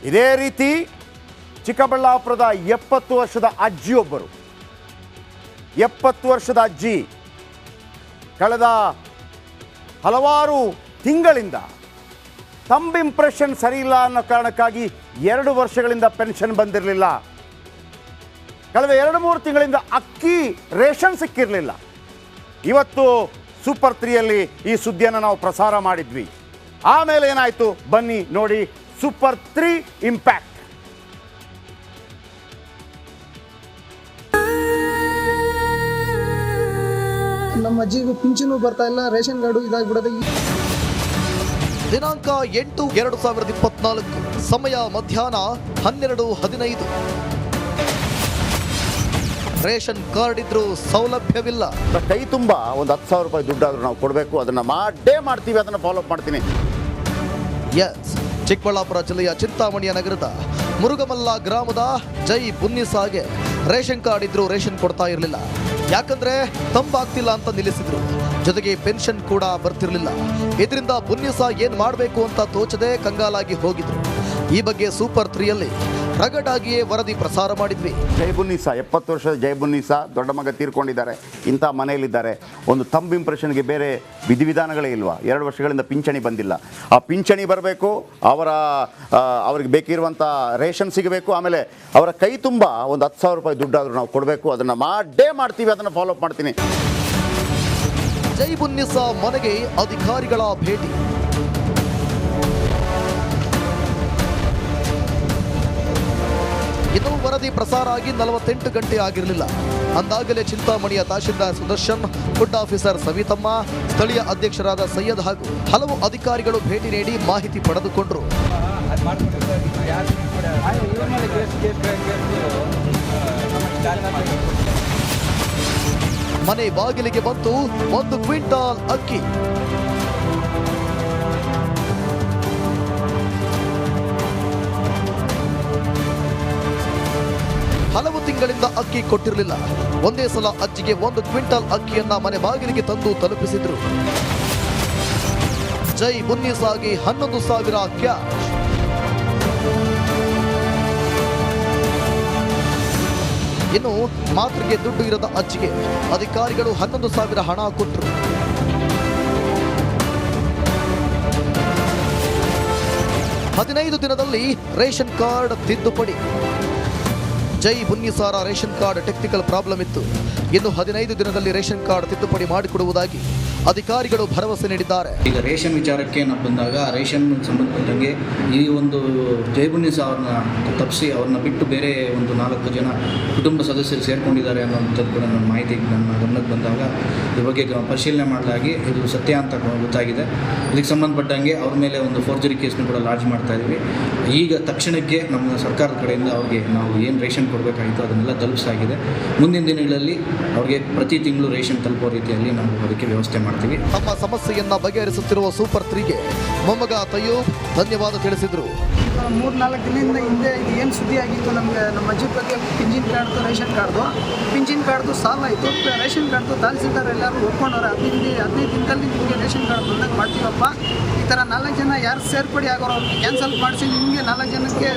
ಇದೇ ರೀತಿ ಚಿಕ್ಕಬಳ್ಳಾಪುರದ 70 ವರ್ಷದ ಅಜ್ಜಿಯೊಬ್ಬರು 70 ವರ್ಷದ ಅಜ್ಜಿ ಕಳೆದ ಹಲವಾರು ತಿಂಗಳಿಂದ ತಂಬ್ ಇಂಪ್ರೆಷನ್ ಸರಿಯಿಲ್ಲ ಅನ್ನೋ ಕಾರಣಕ್ಕಾಗಿ 2 ವರ್ಷಗಳಿಂದ ಪೆನ್ಷನ್ ಬಂದಿರಲಿಲ್ಲ. ಕಳೆದ 2-3 ತಿಂಗಳಿಂದ ಅಕ್ಕಿ ರೇಷನ್ ಸಿಕ್ಕಿರಲಿಲ್ಲ. ಇವತ್ತು ಸೂಪರ್ 3ಯಲ್ಲಿ ಈ ಸುದ್ದಿಯನ್ನು ನಾವು ಪ್ರಸಾರ ಮಾಡಿದ್ವಿ. ಆಮೇಲೆ ಏನಾಯಿತು ಬನ್ನಿ ನೋಡಿ ಸೂಪರ್ 3 ಇಂಪ್ಯಾಕ್ಟ್. ನಮ್ಮ ಅಜ್ಜಿಗೂ ಪಿಂಚಣಿ ಬರ್ತಾ ಇಲ್ಲ, ರೇಷನ್ ಕಾರ್ಡು ಇದಾಗ್ಬಿಡೋದು. ದಿನಾಂಕ 8/2024, ಸಮಯ ಮಧ್ಯಾಹ್ನ 12:15. ರೇಷನ್ ಕಾರ್ಡ್ ಇದ್ರೂ ಸೌಲಭ್ಯವಿಲ್ಲ. ಕೈ ತುಂಬ ಒಂದು 10,000 ರೂಪಾಯಿ ದುಡ್ಡಾದರೂ ನಾವು ಕೊಡಬೇಕು. ಅದನ್ನು ಮಾಡ್ತೀವಿ, ಅದನ್ನು ಫಾಲೋ ಅಪ್ ಮಾಡ್ತೀನಿ. ಎಸ್, ಚಿಕ್ಕಬಳ್ಳಾಪುರ ಜಿಲ್ಲೆಯ ಚಿಂತಾಮಣಿಯ ನಗರದ ಮುರುಗಮಲ್ಲ ಗ್ರಾಮದ ಜೈ ಬುನ್ನಿಸಾಗೆ ರೇಷನ್ ಕಾರ್ಡ್ ಇದ್ರೂ ರೇಷನ್ ಕೊಡ್ತಾ ಇರಲಿಲ್ಲ. ಯಾಕಂದ್ರೆ ತಂಬಾಗ್ತಿಲ್ಲ ಅಂತ ನಿಲ್ಲಿಸಿದ್ರು. ಜೊತೆಗೆ ಪೆನ್ಷನ್ ಕೂಡ ಬರ್ತಿರ್ಲಿಲ್ಲ. ಇದರಿಂದ ಬುನ್ನಿಸಾ ಏನ್ ಮಾಡಬೇಕು ಅಂತ ತೋಚದೆ ಕಂಗಾಲಾಗಿ ಹೋಗಿದ್ರು. ಈ ಬಗ್ಗೆ ಸೂಪರ್ 3ಯಲ್ಲಿ ರಗಡಾಗಿಯೇ ವರದಿ ಪ್ರಸಾರ ಮಾಡಿದ್ವಿ. ಜೈ ಬುನ್ನಿಸಾ, 70 ವರ್ಷದ ಜೈ ಬುನ್ನಿಸಾ ದೊಡ್ಡ ಮಗ ತೀರ್ಕೊಂಡಿದ್ದಾರೆ. ಇಂಥ ಮನೆಯಲ್ಲಿದ್ದಾರೆ. ಒಂದು ತಂಬ್ ಇಂಪ್ರೆಷನ್ಗೆ ಬೇರೆ ವಿಧಿವಿಧಾನಗಳೇ ಇಲ್ವಾ? 2 ವರ್ಷಗಳಿಂದ ಪಿಂಚಣಿ ಬಂದಿಲ್ಲ. ಆ ಪಿಂಚಣಿ ಬರಬೇಕು, ಅವ್ರಿಗೆ ಬೇಕಿರುವಂಥ ರೇಷನ್ ಸಿಗಬೇಕು. ಆಮೇಲೆ ಅವರ ಕೈ ತುಂಬ ಒಂದು 10,000 ರೂಪಾಯಿ ದುಡ್ಡಾದರೂ ನಾವು ಕೊಡಬೇಕು. ಅದನ್ನು ಮಾಡ್ತೀವಿ, ಅದನ್ನು ಫಾಲೋ ಅಪ್ ಮಾಡ್ತೀನಿ. ಜೈ ಬುನ್ನಿಸಾ ಮನೆಗೆ ಅಧಿಕಾರಿಗಳ ಭೇಟಿ. ಇನ್ನು ವರದಿ ಪ್ರಸಾರ ಆಗಿ 48 ಗಂಟೆ ಆಗಿರಲಿಲ್ಲ. ಅಂದಾಗಲೇ ಚಿಂತಾಮಣಿಯ ತಹಶೀಲ್ದಾರ್ ಸುದರ್ಶನ್, ಫುಡ್ ಆಫೀಸರ್ ಸವಿತಮ್ಮ, ಸ್ಥಳೀಯ ಅಧ್ಯಕ್ಷರಾದ ಸೈಯದ್ ಹಾಗೂ ಹಲವು ಅಧಿಕಾರಿಗಳು ಭೇಟಿ ನೀಡಿ ಮಾಹಿತಿ ಪಡೆದುಕೊಂಡರು. ಮನೆ ಬಾಗಿಲಿಗೆ ಬಂತು 1 ಕ್ವಿಂಟಾಲ್ ಅಕ್ಕಿ. ಹಲವು ತಿಂಗಳಿಂದ ಅಕ್ಕಿ ಕೊಟ್ಟಿರಲಿಲ್ಲ. ಒಂದೇ ಸಲ ಅಜ್ಜಿಗೆ 1 ಕ್ವಿಂಟಾಲ್ ಅಕ್ಕಿಯನ್ನ ಮನೆ ಬಾಗಿಲಿಗೆ ತಂದು ತಲುಪಿಸಿದ್ರು. ಜೈ ಬುನ್ನಿಸಾಗೆ 11,000 ಕ್ಯಾಶ್. ಇನ್ನು ಮಾತ್ರೆಗೆ ದುಡ್ಡು ಇರದ ಅಜ್ಜಿಗೆ ಅಧಿಕಾರಿಗಳು 11,000 ಹಣ ಕೊಟ್ಟರು. ಹದಿನೈದು ದಿನದಲ್ಲಿ ರೇಷನ್ ಕಾರ್ಡ್ ತಿದ್ದುಪಡಿ. ಜೈ ಬುನ್ನಿಸಾರ ರೇಷನ್ ಕಾರ್ಡ್ ಟೆಕ್ನಿಕಲ್ ಪ್ರಾಬ್ಲಮ್ ಇತ್ತು. ಇನ್ನು 15 ದಿನದಲ್ಲಿ ರೇಷನ್ ಕಾರ್ಡ್ ತಿದ್ದುಪಡಿ ಮಾಡಿಕೊಡುವುದಾಗಿ ಅಧಿಕಾರಿಗಳು ಭರವಸೆ ನೀಡಿದ್ದಾರೆ. ಈಗ ರೇಷನ್ ವಿಚಾರಕ್ಕೆ ನಾವು ಬಂದಾಗ ರೇಷನ್ ಸಂಬಂಧಪಟ್ಟಂಗೆ ಈ ಒಂದು ಜೈ ಬುನ್ನಿಸಾ ಅವ್ರನ್ನ ತಪ್ಪಿಸಿ ಅವ್ರನ್ನ ಬಿಟ್ಟು ಬೇರೆ ಒಂದು 4 ಜನ ಕುಟುಂಬ ಸದಸ್ಯರು ಸೇರ್ಕೊಂಡಿದ್ದಾರೆ ಅನ್ನೋಂಥದ್ದು ಕೂಡ ನನ್ನ ಮಾಹಿತಿ ನನ್ನ ಗಮನಕ್ಕೆ ಬಂದಾಗ ಇದ್ರ ಬಗ್ಗೆ ಪರಿಶೀಲನೆ ಮಾಡಲಾಗಿ ಇದು ಸತ್ಯ ಅಂತ ಗೊತ್ತಾಗಿದೆ. ಇದಕ್ಕೆ ಸಂಬಂಧಪಟ್ಟಂಗೆ ಅವ್ರ ಮೇಲೆ ಒಂದು ಫೋರ್ಜರಿ ಕೇಸ್ನ ಕೂಡ ಲಾಂಚ್ ಮಾಡ್ತಾ ಇದ್ವಿ. ಈಗ ತಕ್ಷಣಕ್ಕೆ ನಮ್ಮ ಸರ್ಕಾರದ ಕಡೆಯಿಂದ ಅವ್ರಿಗೆ ನಾವು ಏನು ರೇಷನ್ ಕೊಡಬೇಕಾಗಿತ್ತು ಅದನ್ನೆಲ್ಲ ತಲುಪಿಸಾಗಿದೆ. ಮುಂದಿನ ದಿನಗಳಲ್ಲಿ ಅವ್ರಿಗೆ ಪ್ರತಿ ತಿಂಗಳು ರೇಷನ್ ತಲುಪೋ ರೀತಿಯಲ್ಲಿ ನಾವು ಅದಕ್ಕೆ ವ್ಯವಸ್ಥೆ ಮಾಡ್ತೀವಿ. ತಮ್ಮ ಸಮಸ್ಯೆಯನ್ನ ಬಗೆಹರಿಸುತ್ತಿರುವ ಸೂಪರ್ 3ಗೆ ಮೊಮ್ಮಗ ತಯ್ಯೂಬ್ ಧನ್ಯವಾದ ತಿಳಿಸಿದ್ರು. 3-4 ದಿನದಿಂದ ಹಿಂದೆ ಇದು ಏನು ಸುದ್ದಿ ಆಗಿತ್ತು, ನಮಗೆ ನಮ್ಮ ಅಜ್ಜಿ ಬಗ್ಗೆ ಪಿಂಚಿನ್ ಕಾರ್ಡ್ದು ರೇಷನ್ ಕಾರ್ಡ್ದು ಪಿಂಚಿನ್ ಕಾರ್ಡ್ದು ಸಾಲ ಆಯಿತು. ರೇಷನ್ ಕಾರ್ಡ್ದು ತಹಸೀಲ್ದಾರ್ ಎಲ್ಲರೂ ಒಪ್ಕೊಂಡವ್ರೆ. 15 ದಿನದಲ್ಲಿ ನಿಮಗೆ ರೇಷನ್ ಕಾರ್ಡ್ ಬಂದಾಗ ಮಾಡ್ತೀವಪ್ಪ. ಈ ಥರ 4 ಜನ ಯಾರು ಸೇರ್ಪಡೆ ಆಗೋರು ಅವ್ರಿಗೆ ಕ್ಯಾನ್ಸಲ್ ಮಾಡಿಸಿ ನಿಮಗೆ 4 ಜನಕ್ಕೆ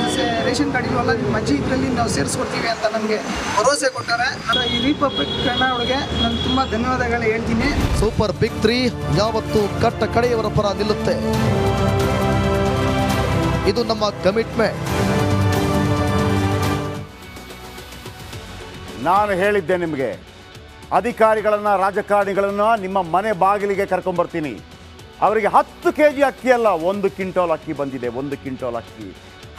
ರೇಷನ್ ಕಾರ್ಡ್ ಇರುವಲ್ಲ ನಿಮ್ಮ ಅಜ್ಜಿ ಇದರಲ್ಲಿ ನಾವು ಸೇರಿಸ್ಕೊಡ್ತೀವಿ ಅಂತ ನಮಗೆ ಭರವಸೆ ಕೊಟ್ಟಾರೆ. ಈ ರಿಪಬ್ಲಿಕ್ ಕನ್ನಡಗೆ ನಾನು ತುಂಬ ಧನ್ಯವಾದಗಳು ಹೇಳ್ತೀನಿ. ಸೂಪರ್ ಬಿಗ್ 3 ಯಾವತ್ತೂ ಕಟ್ಟ ಕಡೆಯವರ ಪರ ನಿಲ್ಲುತ್ತೆ. ಇದು ನಮ್ಮ ಕಮಿಟ್ಮೆಂಟ್. ನಾನು ಹೇಳಿದ್ದೆ ನಿಮಗೆ, ಅಧಿಕಾರಿಗಳನ್ನು ರಾಜಕಾರಣಿಗಳನ್ನು ನಿಮ್ಮ ಮನೆ ಬಾಗಿಲಿಗೆ ಕರ್ಕೊಂಬರ್ತೀನಿ. ಅವರಿಗೆ 10 kg ಅಕ್ಕಿ ಅಲ್ಲ, 1 ಕ್ವಿಂಟಾಲ್ ಅಕ್ಕಿ ಬಂದಿದೆ. 1 ಕ್ವಿಂಟಾಲ್ ಅಕ್ಕಿ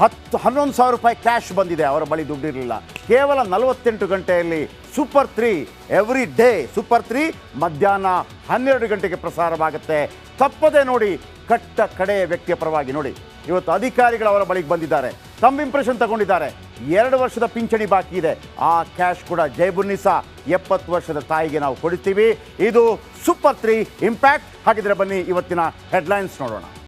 11,000 ರೂಪಾಯಿ ಕ್ಯಾಶ್ ಬಂದಿದೆ. ಅವರ ಬಳಿ ದುಡ್ಡಿರಲಿಲ್ಲ. ಕೇವಲ 48 ಗಂಟೆಯಲ್ಲಿ ಸೂಪರ್ 3 ಎವ್ರಿ ಡೇ ಸೂಪರ್ 3 ಮಧ್ಯಾಹ್ನ 12 ಗಂಟೆಗೆ ಪ್ರಸಾರವಾಗುತ್ತೆ. ತಪ್ಪದೆ ನೋಡಿ. ಕಟ್ಟ ಕಡೆಯ ವ್ಯಕ್ತಿಯ ಪರವಾಗಿ ನೋಡಿ. ಇವತ್ತು ಅಧಿಕಾರಿಗಳು ಅವರ ಬಳಿಗೆ ಬಂದಿದ್ದಾರೆ. ತಂಬ್ ಇಂಪ್ರೆಷನ್ ತಗೊಂಡಿದ್ದಾರೆ. 2 ವರ್ಷದ ಪಿಂಚಣಿ ಬಾಕಿ ಇದೆ. ಆ ಕ್ಯಾಶ್ ಕೂಡ ಜೈ ಬುನ್ನಿಸಾ 70 ವರ್ಷದ ತಾಯಿಗೆ ನಾವು ಕೊಡ್ತೀವಿ. ಇದು ಸೂಪರ್ 3 ಇಂಪ್ಯಾಕ್ಟ್. ಹಾಗಿದ್ರೆ ಬನ್ನಿ ಇವತ್ತಿನ ಹೆಡ್ಲೈನ್ಸ್ ನೋಡೋಣ.